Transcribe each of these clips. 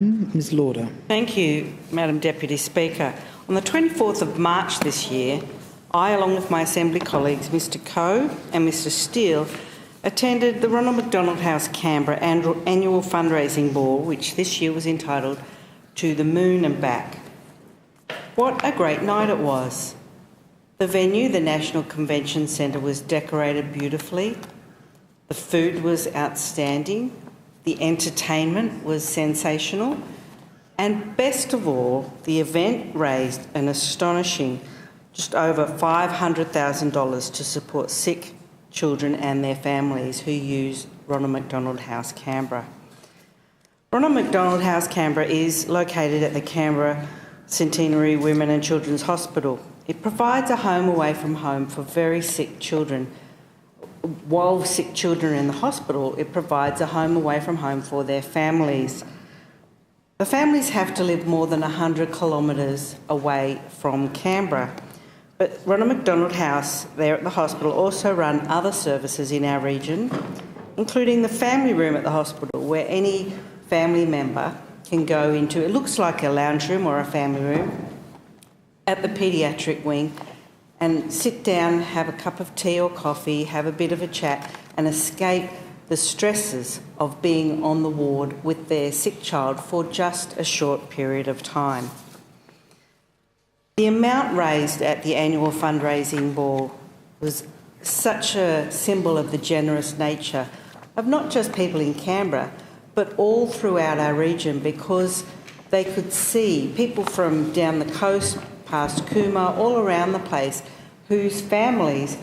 Ms Lauder. Thank you, Madam Deputy Speaker. On the 24th of March this year, I, along with my Assembly colleagues Mr Coe and Mr Steele, attended the Ronald McDonald House Canberra annual fundraising ball, which this year was entitled To the Moon and Back. What a great night it was. The venue, the National Convention Centre, was decorated beautifully. The food was outstanding. The entertainment was sensational. And best of all, the event raised an astonishing just over $500,000 to support sick children and their families who use Ronald McDonald House Canberra. Ronald McDonald House Canberra is located at the Canberra Centenary Women and Children's Hospital. It provides a home away from home for very sick children. While sick children are in the hospital, it provides a home away from home for their families. The families have to live more than 100 kilometres away from Canberra. But Ronald McDonald House there at the hospital also run other services in our region, including the family room at the hospital, where any family member can go into. It looks like a lounge room or a family room at the paediatric wing and sit down, have a cup of tea or coffee, have a bit of a chat and escape the stresses of being on the ward with their sick child for just a short period of time. The amount raised at the annual fundraising ball was such a symbol of the generous nature of not just people in Canberra, but all throughout our region, because they could see people from down the coast, past Cooma, all around the place, whose families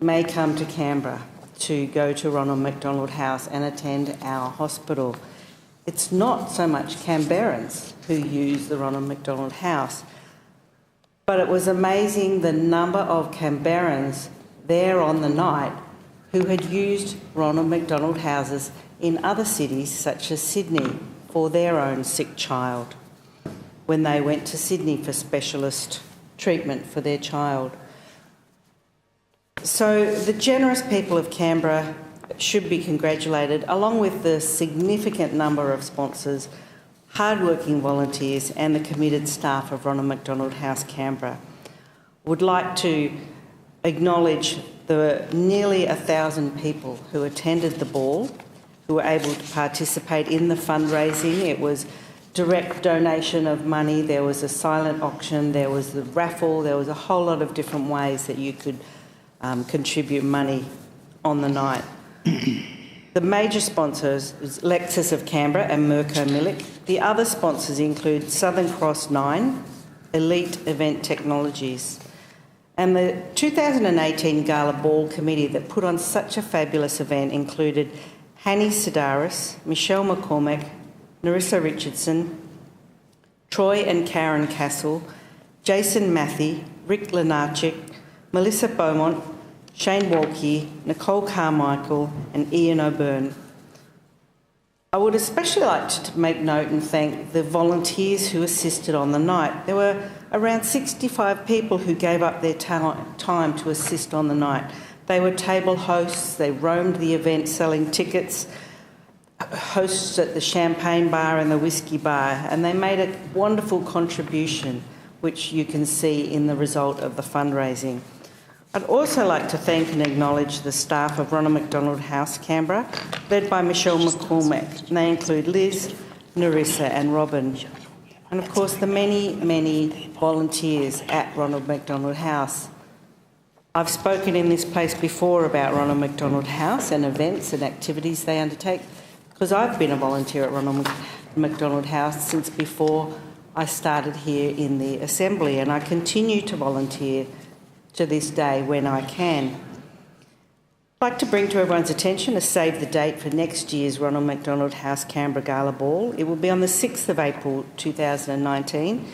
may come to Canberra to go to Ronald McDonald House and attend our hospital. It's not so much Canberrans who use the Ronald McDonald House, but it was amazing the number of Canberrans there on the night who had used Ronald McDonald houses in other cities such as Sydney for their own sick child when they went to Sydney for specialist treatment for their child. So the generous people of Canberra should be congratulated, along with the significant number of sponsors, hardworking volunteers and the committed staff of Ronald McDonald House Canberra. Would like to acknowledge the nearly 1,000 people who attended the ball, who were able to participate in the fundraising. It was direct donation of money, there was a silent auction, there was the raffle, there was a whole lot of different ways that you could contribute money on the night. The major sponsors is Lexus of Canberra and Mirko Milik. The other sponsors include Southern Cross 9, Elite Event Technologies, and the 2018 Gala Ball Committee that put on such a fabulous event included Hanny Sidaris, Michelle McCormack, Narissa Richardson, Troy and Karen Castle, Jason Matthey, Rick Lenarchik, Melissa Beaumont, Shane Walkie, Nicole Carmichael and Ian O'Byrne. I would especially like to make note and thank the volunteers who assisted on the night. There were around 65 people who gave up their time to assist on the night. They were table hosts, they roamed the event selling tickets, hosts at the champagne bar and the whiskey bar, and they made a wonderful contribution, which you can see in the result of the fundraising. I'd also like to thank and acknowledge the staff of Ronald McDonald House Canberra, led by Michelle McCormack. And they include Liz, Narissa and Robin. And of course the many, many volunteers at Ronald McDonald House. I've spoken in this place before about Ronald McDonald House and events and activities they undertake, because I've been a volunteer at Ronald McDonald House since before I started here in the Assembly, and I continue to volunteer to this day when I can. I'd like to bring to everyone's attention a save the date for next year's Ronald McDonald House Canberra Gala Ball. It will be on the 6th of April 2019.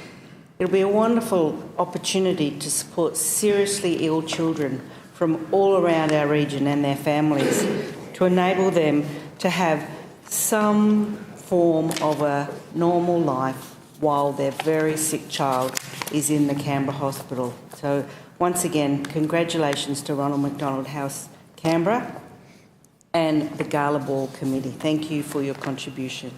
It'll be a wonderful opportunity to support seriously ill children from all around our region and their families, to enable them to have some form of a normal life while their very sick child is in the Canberra hospital. So once again, congratulations to Ronald McDonald House Canberra and the Gala Ball Committee. Thank you for your contribution.